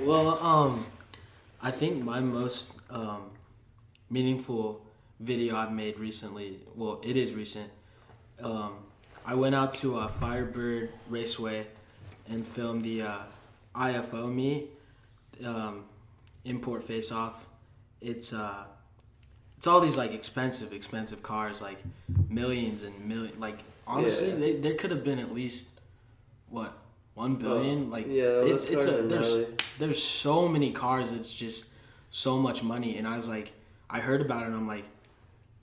Well, I think my most meaningful video I've made recently, well, it is recent. I went out to Firebird Raceway and filmed the IFO Me import face-off. It's all these like expensive cars, like millions and millions. Like honestly, there could have been at least what 1 billion. There's so many cars. It's just so much money. And I heard about it and I'm like,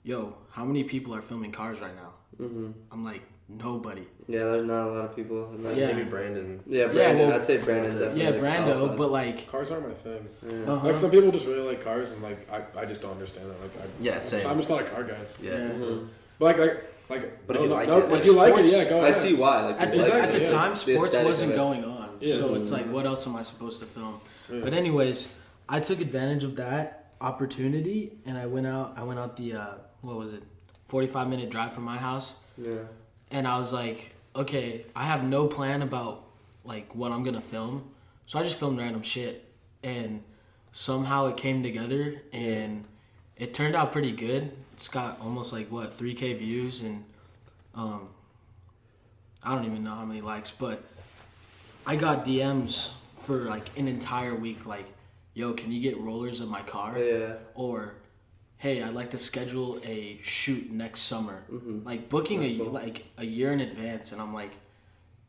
yo, how many people are filming cars right now? Mm-hmm. I'm like, nobody. Yeah, there's not a lot of people. Maybe Brandon. Yeah, Brandon. I'd say Brandon's definitely. Yeah, Brando, but like cars aren't my thing. Yeah. Like some people just really like cars, and like I just don't understand it. Same. I'm just not a car guy. Yeah. Mm-hmm. But but if you like it, if you like it, yeah, go ahead. I see why. Like, at the time, sports wasn't going on, yeah. so it's like, what else am I supposed to film? Yeah. But anyways, I took advantage of that opportunity, and I went out the 45-minute drive from my house. Yeah. And I was like, okay, I have no plan about like what I'm gonna film, so I just filmed random shit, and somehow it came together, and it turned out pretty good. It's got almost like 3K views, and I don't even know how many likes, but I got DMs for like an entire week, like, yo, can you get rollers in my car? Yeah. Or, hey, I'd like to schedule a shoot next summer. Mm-hmm. Like booking a year in advance, and I'm like,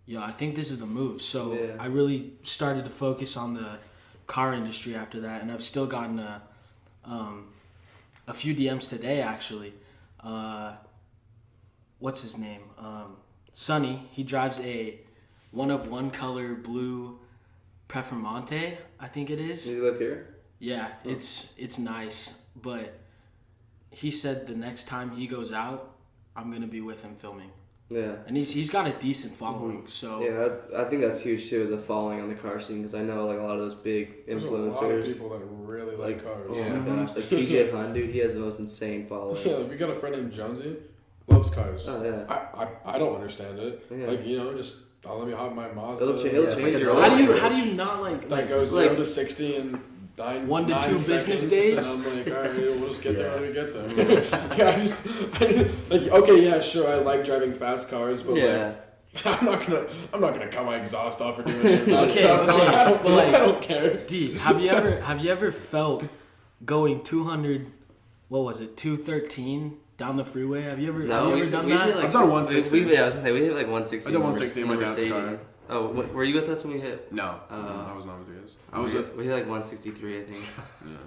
yo, I think this is the move. So I really started to focus on the car industry after that, and I've still gotten a few DMs today actually. What's his name? Sonny. He drives a one color blue Performante, I think it is. Do you live here? Yeah, it's nice, but he said the next time he goes out, I'm gonna be with him filming. Yeah. And he's got a decent following, so yeah, I think that's huge too, the following on the car scene, because I know like a lot of those big influencers. There's a lot of people that really like cars. Oh my gosh, like TJ Hunt, dude, he has the most insane following. Yeah, we got a friend named Jonesy, loves cars. Oh yeah. I don't understand it. Yeah. Like just let me hop my Mazda. It'll change your how life. do you not like that goes 0 to 60 in 1 to 2 business days? And I'm like, all right, we'll just get there when we get there. Yeah, I just like, okay, yeah, sure, I like driving fast cars, but like, I'm not gonna cut my exhaust off or do anything. Okay, I don't care. D, have you ever felt going 213 down the freeway? Have you ever done that? Like, I've done 160. I was gonna say we hit like 160. I did 160 in my dad's car. Oh, were you with us when we hit? No, I was not with you guys. We hit like 163, I think. Yeah.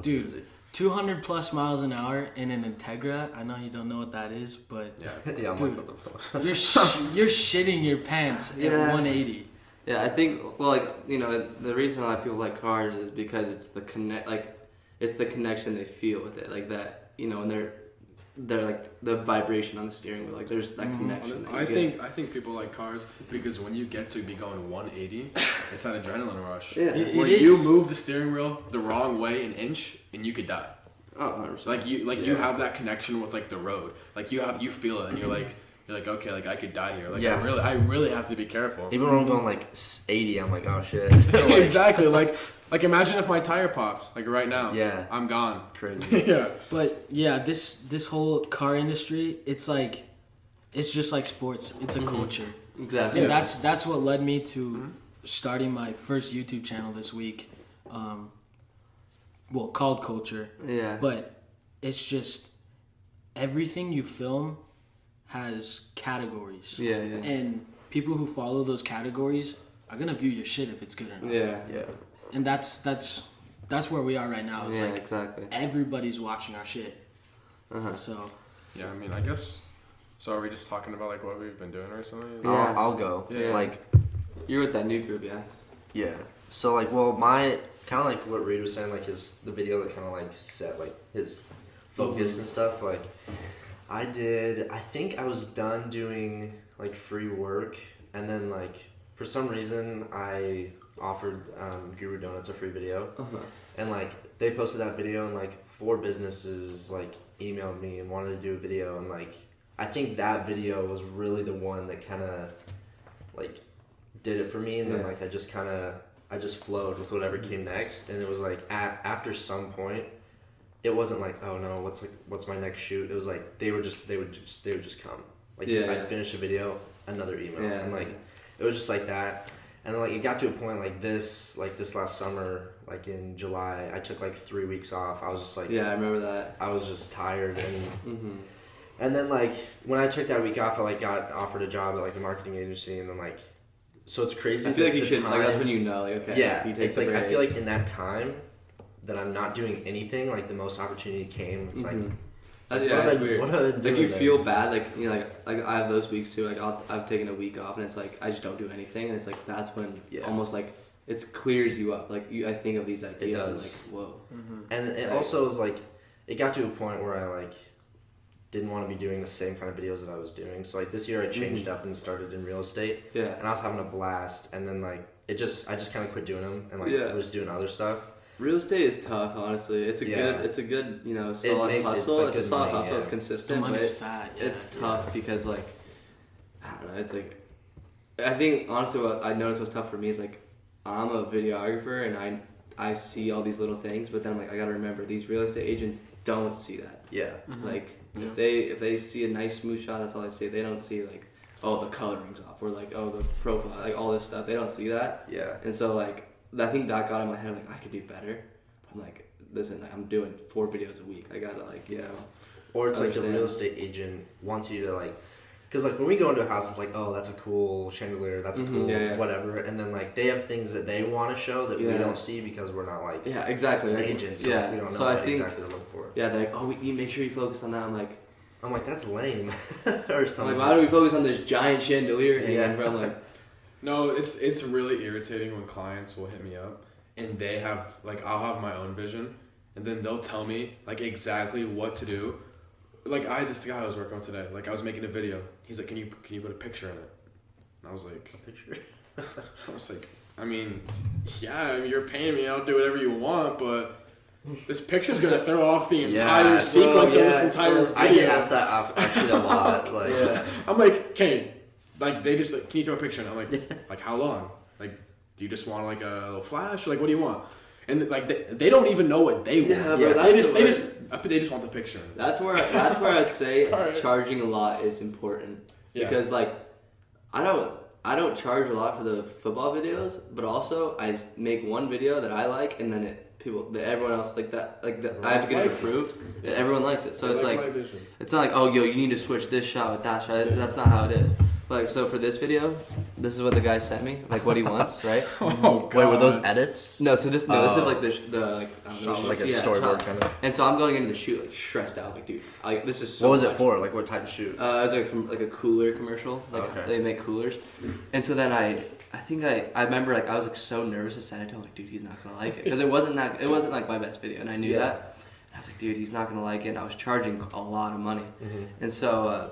Dude, 200 plus miles an hour in an Integra. I know you don't know what that is, but I'm dude, like, what the fuck? you're shitting your pants at 180. Yeah, I think the reason a lot of people like cars is because it's the connection they feel with it, like that, and they're like the vibration on the steering wheel, like there's that connection. I think people like cars because when you get to be going 180, it's that adrenaline rush. Yeah, where you move the steering wheel the wrong way an inch and you could die. Oh, 100%. You have that connection with like the road. Like you feel it and you're like okay, like I could die here. Like I really have to be careful. Even when I'm going like 80, I'm like, oh shit. Exactly. Like imagine if my tire pops like right now. Yeah. I'm gone. Crazy. Yeah. But yeah, this whole car industry, it's just like sports. It's a culture. Exactly. And that's what led me to starting my first YouTube channel this week. Called Culture. Yeah. But it's just everything you film has categories. Yeah. And people who follow those categories are gonna view your shit if it's good enough. Yeah. And that's where we are right now. It's like exactly. everybody's watching our shit. So yeah, I mean, I guess. So are we just talking about like what we've been doing recently? Yeah. I'll go. Yeah. Like, you're with that new group, yeah. Yeah. So like, my kind of like what Reed was saying, like the video that kind of like set like his focus and stuff. Like, I think I was done doing like free work, and then like for some reason I offered Guru Donuts a free video, and like they posted that video, and like 4 businesses like emailed me and wanted to do a video, and like I think that video was really the one that kind of like did it for me, and then like I just kind of I just flowed with whatever came next, and it was like after some point, it wasn't like, oh no, what's my next shoot? It was like they would just come. Like I'd finish a video, another email, and like it was just like that. And then, like, it got to a point like this last summer, like in July, I took like 3 weeks off. I was just like, I remember that. I was just tired, and and then like when I took that week off, I like got offered a job at like a marketing agency, and then like, so it's crazy. I feel like you should. Like that's when you know, like okay, yeah. You take it's like I feel like in that time that I'm not doing anything, like the most opportunity came. It's like. It's weird. What have I been doing like you there? feel bad, like you know, like I have those weeks too. Like I've taken a week off, and it's like I just don't do anything, and it's like that's when almost like it clears you up. Like I think of these ideas, it does. And like whoa. And it also was like it got to a point where I like didn't want to be doing the same kind of videos that I was doing. So like this year I changed up and started in real estate. Yeah. And I was having a blast, and then like I just kind of quit doing them and like I was doing other stuff. Real estate is tough, honestly. It's a good, you know, solid hustle. It's a solid hustle. It's consistent, the but money's fat. Yeah. It's tough because, like, I don't know. It's like, I think honestly, what I noticed was tough for me is like, I'm a videographer and I see all these little things, but then I'm like, I gotta remember these real estate agents don't see that. Yeah. Like if they see a nice smooth shot, that's all they see. They don't see like, oh, the coloring's off, or like, oh, the profile, like all this stuff. They don't see that. Yeah. And so like. I think that got in my head, like, I could do better. I'm like, listen, like, I'm doing 4 videos a week. I gotta, like, you know. Or it's like the real estate agent wants you to, like, because, like, when we go into a house, it's like, oh, that's a cool chandelier, that's a cool whatever. And then, like, they have things that they want to show that we don't see because we're not, like, exactly. agents. So we don't know so I what think, exactly to look for. Yeah, they're like, oh, you make sure you focus on that. I'm like, that's lame. Or something. Like, why do we focus on this giant chandelier hanging from, like... No, it's really irritating when clients will hit me up and they have like I'll have my own vision and then they'll tell me like exactly what to do. Like I had this guy I was working on today. Like I was making a video. He's like, "Can you put a picture in it?" And I was like, "A picture?" I was like, I mean, yeah, I mean, you're paying me. I'll do whatever you want, but this picture's gonna throw off the entire sequence of this entire video. I get asked that off actually a lot. Like, I'm like, okay. Like they just like, can you throw a picture? And I'm like how long? Like, do you just want like a little flash? Or, like, what do you want? And like they don't even know what they want. Yeah, bro, they just want the picture. That's where I'd say charging a lot is important because like I don't charge a lot for the football videos, but also I make one video that I like, and then everyone else like that, I have to get it approved. Everyone likes it, so it's like it's not like, oh, yo, you need to switch this shot with that shot. That's not how it is. Like, so for this video, this is what the guy sent me, like what he wants, right? Oh, wait, were those edits? No, so this is like the like I don't know, like a storyboard kind of. And so I'm going into the shoot like stressed out, like dude, like this is so. What was it for? Like what type of shoot? It was like a cooler commercial, like they make coolers, and so then I think I remember like I was like so nervous to send it to him, like dude, he's not gonna like it because it wasn't like my best video, and I knew that. And I was like, dude, he's not gonna like it. And I was charging a lot of money, and so.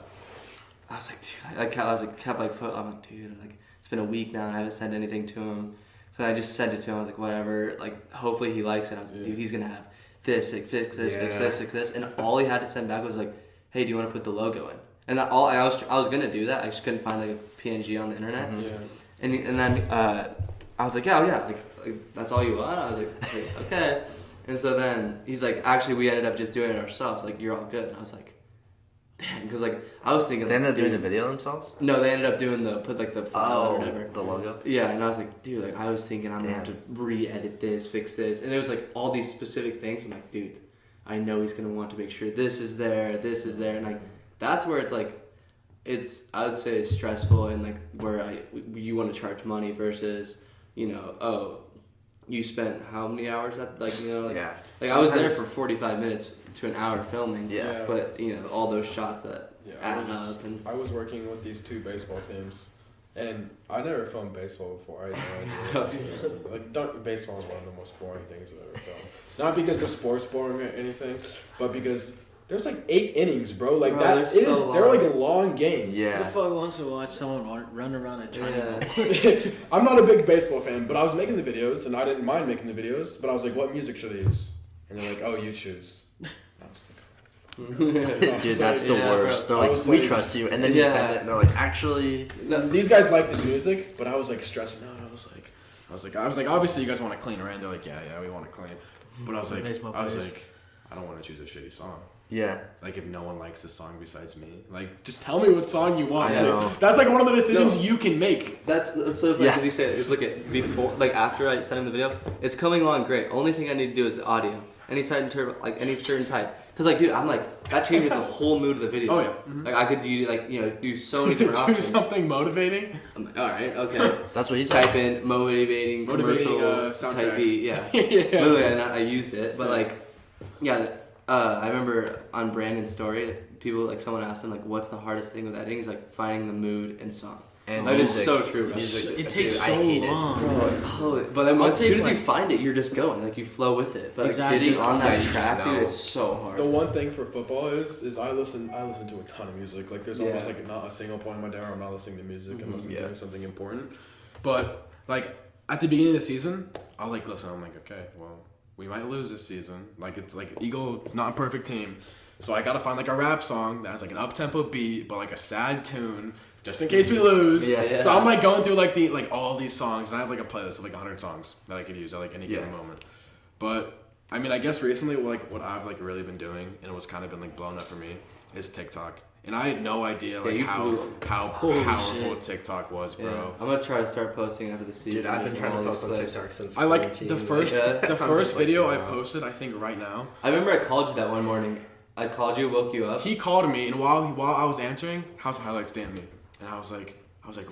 I was like, dude, I'm like, dude, like, it's been a week now and I haven't sent anything to him. So I just sent it to him. I was like, whatever, like, hopefully he likes it. I was like, dude, he's gonna have this, like, fix this. And all he had to send back was like, hey, do you want to put the logo in? And I was gonna do that. I just couldn't find like a PNG on the internet. And then I was like, yeah, like that's all you want? I was like, okay. And so then he's like, actually, we ended up just doing it ourselves. Like, you're all good. And I was like, man, because like I was thinking, they ended up doing the video themselves. No, they ended up doing the file or whatever, the logo. Yeah, and I was like, dude, like I was thinking I'm gonna have to re-edit this, fix this, and it was like all these specific things. I'm like, dude, I know he's gonna want to make sure this is there, and like that's where it's like, I would say it's stressful and like where you want to charge money versus, you know, oh, you spent how many hours at like, you know, like, like I was there for 45 minutes to an hour filming, but you know all those shots that add up. And I was working with these 2 baseball teams, and I never filmed baseball before. I had no idea. Baseball is one of the most boring things I've ever filmed. Not because the sport's boring or anything, but because there's like 8 innings, bro. Like bro, that is they're like long games. Yeah. Who the fuck wants to watch someone run around a triangle? I'm not a big baseball fan, but I was making the videos, and I didn't mind making the videos. But I was like, what music should I use? And they're like, oh, you choose. I was like, dude, that's the worst. They're like, we trust you, and then you send it, and they're like, actually, these guys like the music, but I was like stressing out. I was like, I was like, obviously you guys want to clean, right? And they're like, yeah, we want to clean. But I was like, I don't want to choose a shitty song. Yeah. Like, if no one likes the song besides me, like, just tell me what song you want. I know. Like, that's like one of the decisions you can make. That's so funny because you said, look at before, like after I sent him the video, it's coming along great. Only thing I need to do is the audio. Any certain type. Because like, dude, I'm like, that changes the whole mood of the video. Oh yeah. Mm-hmm. Like I could do so many different do options. something motivating. I'm like, all right, okay. That's what he said. Type in motivating commercial soundtrack. type beat. Yeah. Yeah. Literally, I used it, but like, yeah. I remember on Brandon's story, people like someone asked him like, "What's the hardest thing with editing?" He's like, finding the mood and song. And that is music. so true. Bro. It takes Dude, I so hate it. long. But then as soon as you like- find it, you're just going. Like you flow with it. But Exactly. getting Just- on yeah, that you just track, dude, know. it's so hard. The one thing for football is I listen to a ton of music. Like there's almost like not a single point in my day where I'm not listening to music unless I'm doing something important. But like at the beginning of the season, I'll like listen. I'm like, okay, well, we might lose this season. Like it's like Eagle, not a perfect team. So I gotta find like a rap song that has like an up-tempo beat, but like a sad tune, just in case we lose. Yeah. So I'm like going through like all these songs, and I have like a playlist of like 100 songs that I could use at like any given moment. But I mean, I guess recently, like what I've like really been doing, and what's kind of been like blown up for me, is TikTok. And I had no idea like how powerful TikTok was, bro. Yeah. I'm gonna try to start posting after the season. Dude, I've been just trying to all post these on clips. TikTok since I like quarantine. the first video like, I posted, I think right now. I remember I called you that one morning. I called you, woke you up. He called me, and while I was answering, how's the highlights DM me? And I was like,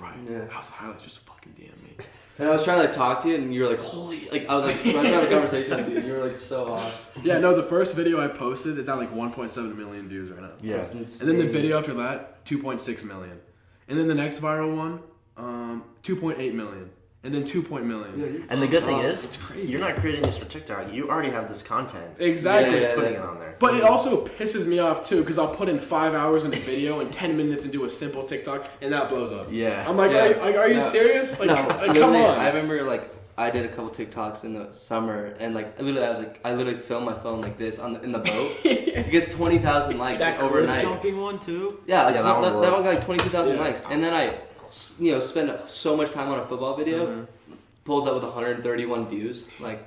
right, how's the highlights? Just fucking DM me. And I was trying to like talk to you, and you were like, holy, like I was like trying to have a conversation with you, and you were like so off. Yeah, no, the first video I posted is at like 1.7 million views right now. Yeah. That's And insane. then the video after that, 2.6 million. And then the next viral one, 2.8 million. And then 2 million. And the good thing is, it's crazy. you're not creating this for TikTok. You already have this content. Exactly. You're just putting it on there. But it also pisses me off too, because I'll put in 5 hours in a video and 10 minutes into a simple TikTok, and that blows up. Yeah. I'm like, are you serious? Like, No, like come literally, on. I remember like I did a couple TikToks in the summer, and like I literally filmed my phone like this in the boat. It gets 20,000 likes That cliff overnight. jumping one too. Yeah, like, Yeah, that that one one got like 22,000 Yeah. likes, and then I, spend so much time on a football video, pulls up with 131 views. Like,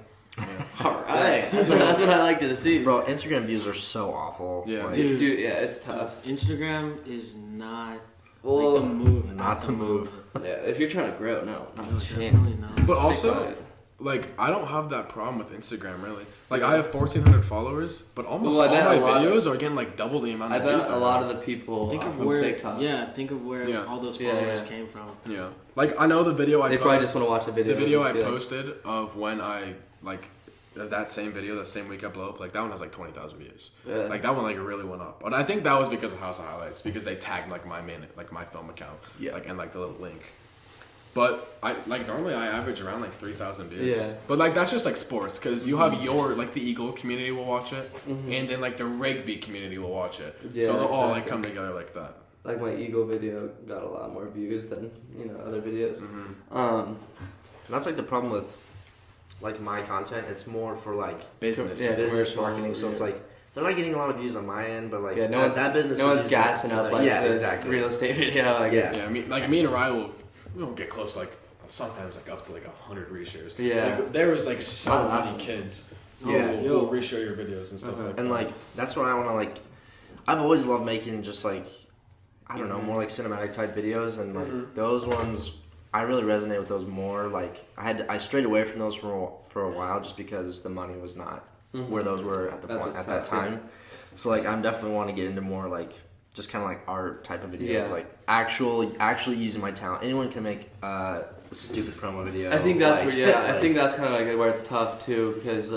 all right, that's what I like to see. Bro, Instagram views are so awful. Yeah. Like, Dude, yeah, it's tough. Instagram is not Well, like the move. not the move. Yeah, if you're trying to grow, no, not a Definitely chance. not. But also, TikTok. like, I don't have that problem with Instagram, really. Like, I have 1,400 followers, but almost Well, I all bet my a lot- videos are getting, like, double the amount I of views. bet a lot of the people Think are of from where, TikTok. think of where Yeah. all those Yeah, followers yeah. came from. Yeah. Like, I know the video I They probably just want to watch the video. The video I and see, like, posted of when I, like, that same video, that same week I blew up, like, that one has, like, 20,000 views. Yeah. Like, that one, like, really went up. But I think that was because of House of Highlights, because they tagged, like, my film account. Yeah. Like, and, like, the little link. But normally I average around like 3,000 views. Yeah. But like that's just like sports, because you have the Eagle community will watch it, and then like the rugby community will watch it. Yeah, so they'll all like exactly. come together like that. Like my Eagle video got a lot more views than other videos. And that's like the problem with like my content. It's more for like Business. Yeah, business commercial, marketing. So it's like they're not getting a lot of views on my end, but like Yeah, no one's that business. no is one's using gassing it up for, like yeah, this exactly. real estate video. Like Yeah. Yeah, I mean, like me and Ryan we won't get close to like sometimes like up to like 100 reshares. Yeah. Like, there was like so Wow. many kids Yeah. who will reshare your videos and stuff like that. And like that's what I want to like. I've always loved making just like I don't know, more like cinematic type videos, and like those ones I really resonate with those more. Like I strayed away from those for a while just because the money was not where those were at that time. So like I'm definitely want to get into more like just kind of like art type of videos, Yeah. like actually using my talent. Anyone can make a stupid promo video. I think that's like, where I like- think that's kind of like where it's tough too, because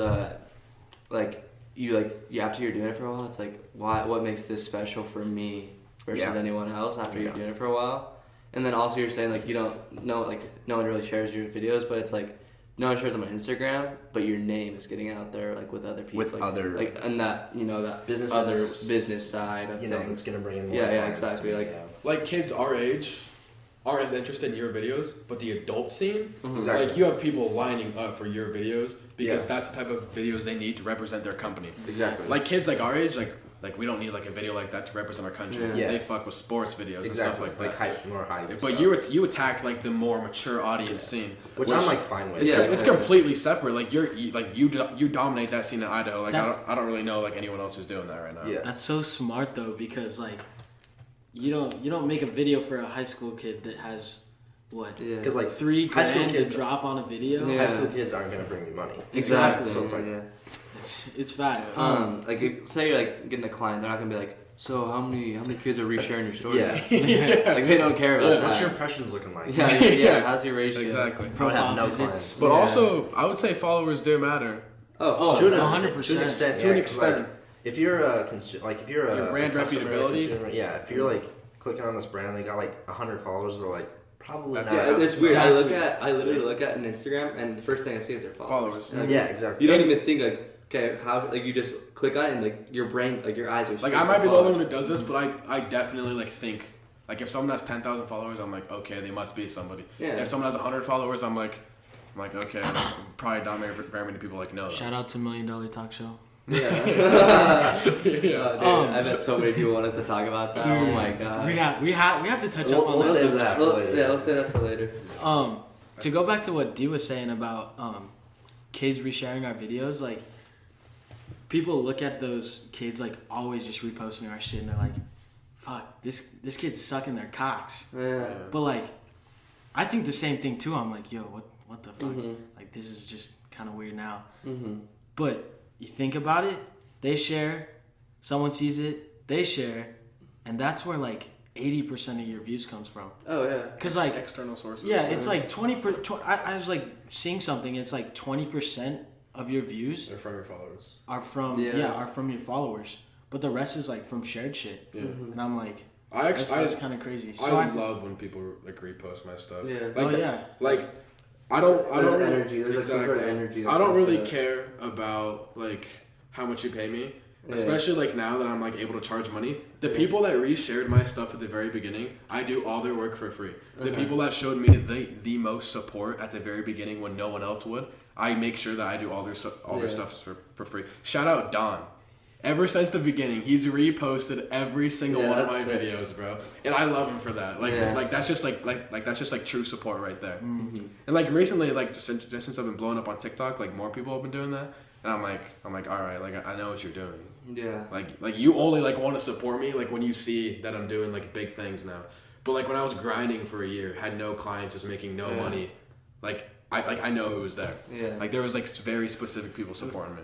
like you after you're doing it for a while, it's like what makes this special for me versus Yeah. anyone else after you're Yeah. doing it for a while. And then also you're saying like you don't know, like no one really shares your videos, but it's like no one shares them on Instagram, but your name is getting out there like with other people, With like, other- like and that that Businesses, other business side of you know, things. that's gonna bring in more. Yeah, clients exactly, to me, like- yeah. Like kids our age aren't as interested in your videos, but the adult scene, Exactly. like you have people lining up for your videos because Yeah. that's the type of videos they need to represent their company. Exactly. Like kids like our age, like like we don't need like a video like that to represent our country. Yeah. They fuck with sports videos and Exactly. stuff like that. Hype, more hype. and But stuff. you attack like the more mature audience scene, which I'm like fine with. it's completely separate. Like you dominate that scene in Idaho. Like That's- I don't really know like anyone else who's doing that right now. Yeah. That's so smart though, because like you don't make a video for a high school kid that has what Because like $3 high school grand to kids, drop on a video. Yeah. high school kids aren't gonna bring you money. Exactly. So it's like It's fat. like say you're like getting a client, they're not gonna be like, so how many kids are resharing your story? yeah. Like they don't care about What's that. your impressions looking like? Yeah. How's your ratio? Exactly. I would Profile have no visits. clients. But Yeah. also, I would say followers do matter. Oh, To an 100%. To an extent. To an yeah, 'cause, extent. like, if you're a Your brand customer, reputability? consumer, yeah. If you're like clicking on this brand, they got like 100 followers. They're like probably That's- not. yeah, it's weird. Exactly. I literally look at an Instagram, and the first thing I see is their followers. Followers. Yeah, exactly. You don't even think like, okay, how like you just click on it and like your brain, like your eyes are. Like I might be the only one who does this, but I definitely like think like if someone has 10,000 followers, I'm like okay, they must be somebody. Yeah. If someone has 100 followers, I'm like okay, probably not very many people like know that. Shout out to $1 Million Talk Show. Yeah. Yeah. I bet so many people want us to talk about that. Oh my god. We have to touch up on We'll this. save that for later. Yeah, let's say that for later. To go back to what Dee was saying about kids resharing our videos, like people look at those kids like always just reposting our shit and they're like, fuck, this kid's sucking their cocks. Yeah. But like I think the same thing too. I'm like, yo, what the fuck? Mhm. Like this is just kind of weird now. Mhm. But you think about it, they share, someone sees it, they share, and that's where like 80% of your views comes from. Oh yeah. Cause like External sources. yeah, it's like 20%. I was like seeing something. It's like 20% of your views They're from your followers. are from are from your followers, but the rest is like from shared shit. Yeah. And I'm like, That's that's kind of crazy. I So love when people like repost my stuff. Yeah. Like, Oh, yeah. Like I don't There's really- energy. There's like some sort of energy that I don't comes really with it. care about like how much you pay me. Yeah. Especially like now that I'm like able to charge money. The people that reshared my stuff at the very beginning, I do all their work for free. The people that showed me the most support at the very beginning when no one else would, I make sure that I do all their stuff for free. Shout out Don. Ever since the beginning, he's reposted every single one of my that's sick. videos, bro. And I love him for that. Like that's just like that's just like true support right there. Mm-hmm. And like recently, like just since I've been blowing up on TikTok, like more people have been doing that. And I'm like, all right, like I know what you're doing. Yeah. Like you only like want to support me like when you see that I'm doing like big things now. But like when I was grinding for a year, had no clients, was making no money, like I know who was there. Yeah. Like there was like very specific people supporting me.